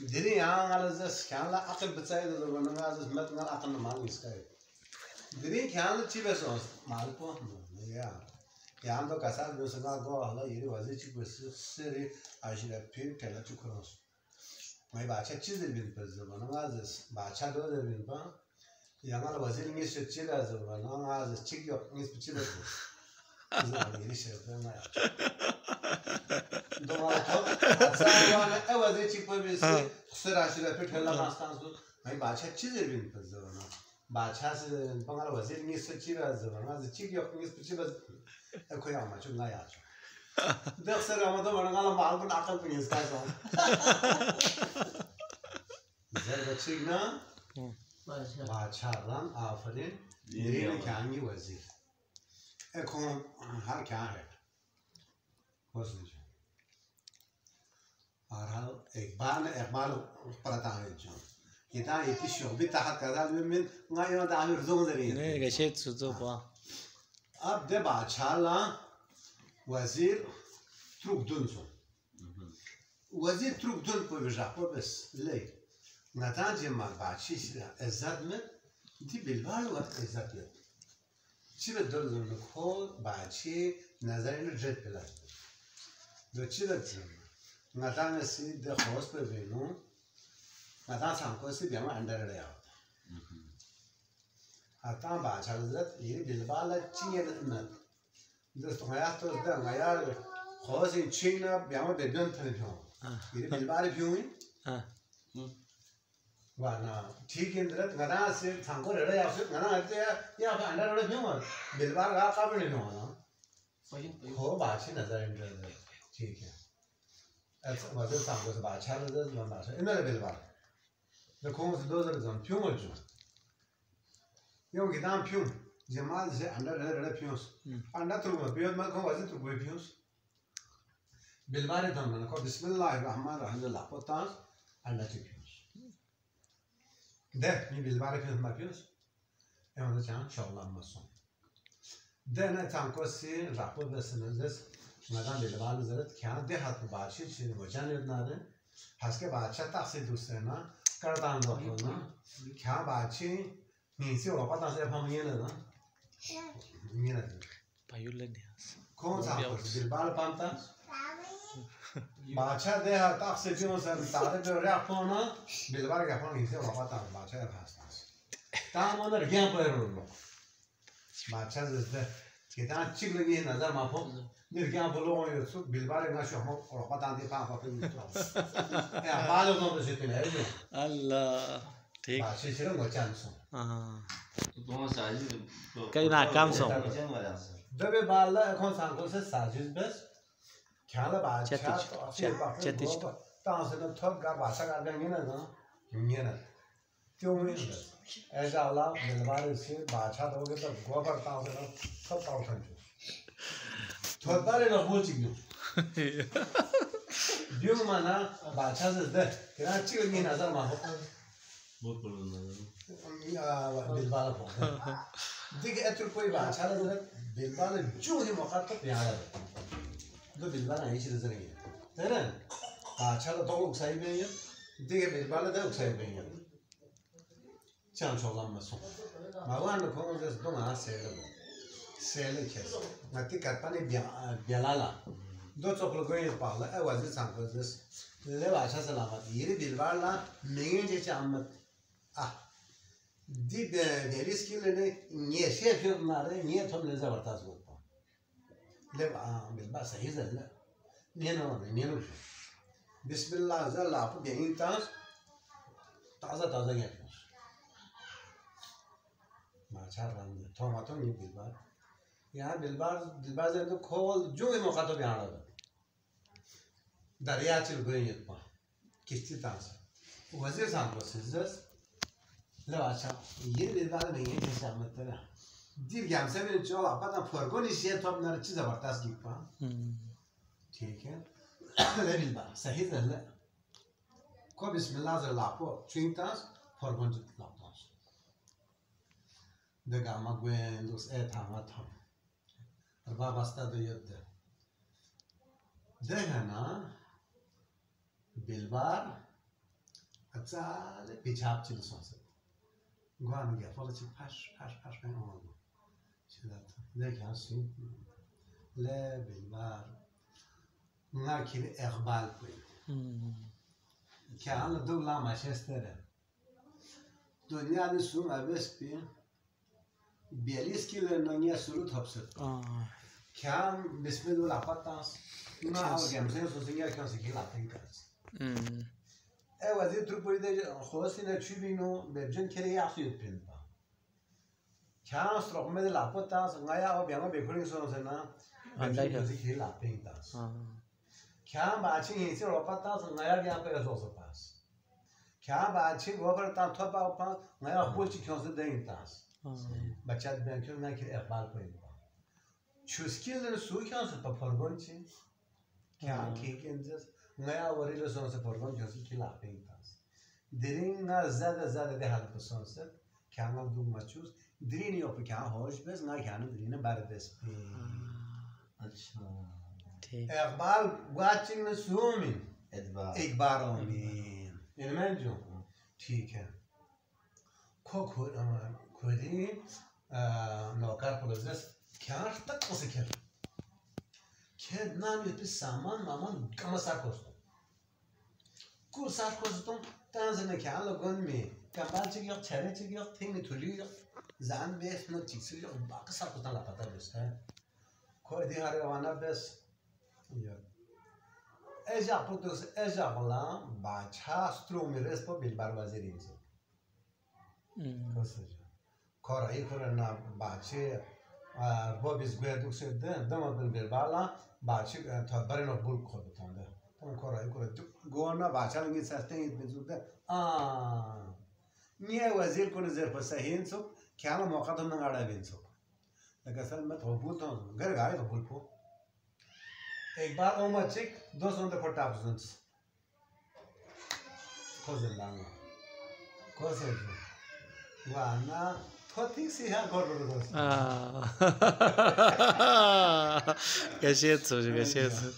دري يعني على زس كان لا عقل بتساعد لو أنا عايز مت نال عقل ما نسكاي دري كان تشي بس مالكو يا يا عنده كسر بس أنا قا هلا يري وزي تشي بس سري عشان بير كلا تكرس ما يبغى تشي بين بس أنا عايز بعشا دو بين با يعني على وزي نيش تشي لازم أنا عايز تشي يو نيش بتشي لازم إذا يري شيء ما دوما أوزي تشي بس خسر عشان بير كلا ما استانسو ما يبغى تشي بين بس أنا بعشاس بانغال وزير نيس تشي لازم أنا عايز تشي يو نيس بتشي لازم أكو يوم ما شو نلاقي ده خسر يوم ده مرة قال ما عقل عقل بينس كذا زين بتشينا بعشاران آفرين يرينا كاني وزير أكون هر كان وزير أرهل إقبال برتاهي جون kita itu shobi tahat kadal min ngayon da amir zong dari ne gashet suzo ba ab de bachala wazir truk dunso wazir truk dun po japo bes le natan jemal bachi ezad me di bilbal wa ezad le chi be dol zon ko bachi nazarin jet pela do chi da natan si de khos pe venu نتان سانکوسی بیام اندر ریا. حتی باچالزت یه بیلبال چینی دنبال. دست میاد تو دن میاد خواهی چینا بیام بدون تنیجون. یه بیلبال بیوین. وانا تیکین درت نتان سی سانکو ریا سوت نتان اتیا یا اندر ریا بیوم. بیلبال را کابلی بیوم. خو باچی نظر اندر تیکه. واسه سانکوس باچالزت من باچال. اینه بیلبال. ده کاموس دوزر زن پیوم الجو. یه وقتی دام پیوم جمال زه اندر رده پیومس. اندر تروم بیاد من کام واسه تروم پیومس. بالباره دام من کام بسم الله الرحمن الرحیم الله پتانس اندر تی پیومس. ده می بالباره پیومس ما پیومس. امروز چند شغلم مسون. ده نه تانکوسی راپور بسنجس مدام بالباره زرد کیان ده هات باشی چیزی وجانید ناره. هسکه باشه تاسی دوستنا. کردن دارن که باچی نیستی و پاتان سه فهمیه ندارن میره پایول نیاز کون سامپل بیلبال پانتا باچه ده تاسی بیون سر تاره بیاره اپونا بیلبال که اپون نیستی و پاتان باچه هستند تامون رگیم پیرون باچه زده که تان چیکلی نظر مافو نرگیم بلوانی است بیلبال نشو هم و پاتان دی پام پاتون میتوان یا بالو نمیشه تینه Allah ठीक باشه چرا مچانسون کای ناکام سو دبی بالا اکون سانکوس سازیز بس کالا باچه چتیش تانسن تو گار باچه گار گنگی نه نه تیومین بس ایجا الله بلواری سی باچه دوگه تو گوبر تانسن تو تاوشن چو تو داری نبود چیگی بیوم مانا باچه زده که چی کنی نظر ما بالبال پون دیگه اتر کوی باچه زده بالبال جوهی مخاطب بیاره دو بالبال هیچ چیز نمیه ترن باچه دو اکسای بیه دیگه بالبال دو اکسای بیه چند شغلم مسون ما وان کنم دست دو نه سیله کس نتی کتپانی بیالالا دو چوکل گویی بالا اوازی سانکوزس لباشه سلامت یری بیلبارلا میگن چه آمد دی دریس کیلونه نیه شیفی ناره نیه تام لذت برتاز بود لب بیلبار صحیح زله نیه نوش بسم الله زل آپ بیاین تازه گیرش ماچار رنگ توماتو نی بیلبار यहाँ बिलबार से तो खोल जो ही मौका तो बिहार लगा दरिया चल गए ये तो किस्ती तांस वज़ीर साहब को सिजस लो अच्छा ये बिलबार नहीं है जैसे हम तेरा दिल क्या हमसे भी जो आप पता फर्को नहीं शेयर तो अपना चीज़ ज़बरदस्त की पा ठीक है ले बिलबार सही है ले को बिस्मिल्लाह से लापो चुइन तांस फर्को जित लापो दगामा गwen dos थामा थाम Baba sta do yodde. Dehana bilbar Azale bichap chil sonse. Guam ya fola chil pash ben on. Chilat. Le kya su. Le bilbar. Nga kiri iqbal koy. Kya an do la Manchester. Dünya ni su abes bi. Bielis kile nonya suru topset. Kya bismillah patas. Nga avgam sen so singa kya sikila tenkas. وزیر تروپویده خواستین چوبینو برجن کلی یاسویت پرندا. کاش رقمه لاپت تاس غایا و بیام بکرین سونسنا. برجن کسی کلی لاپین تاس. کام باچین هیچی راپت تاس غایا بیام پر اساس پاس. کام باچین وابر تام توپ آب پاس غایا خوشی کنسد دین تاس. بچه بیام که نه کلی اقبال کنیم. چوسکیل سوی کنسد با پرگونچی. کام کیکنجس. نیا وریل سونس پرگون جوسی کی لاپین تاس. درین نا زده ده حال پسونسه کامل دو مچوس درینی اوپی کام هوش بس نا کامل درینه بردست پی. अच्छा. اقبال watching نسومی. اقبال آمین. اینم جو. ठीक है. کوری نوکر پولزس کار تک کسی کرد. که نامیت به سامان مامان کم سرکوست. کو سرکوستم تنزنه که حالا گن می کمال چیگی چهره چیگی تیمی تولی زن بیش نه چیزی باقی سرکوستن لپتر بس. کوی دیگه روانه بس. اجا پودوس اجا غلام باچه استرومی رس با بیلبر وزیری میشه. کسی جو. کارایی کرنا باچه با بیزگوی دوست دم بیلبرلا باچه تا برای نبول خود بتونده. اون کارایی کرد گونا باچه لنگی سستین بیزوده. نیه وزیر کنه زیر پسهین سو که همه موقع تو نگارده بین سو. لکه سال من قبول تام گرگاری قبول کو. एक बार ओमा चिक 200 फटा बुझन्स खोजलांगा कोसेजो वाना थोथि सिहा गरगरगस Geschätzt.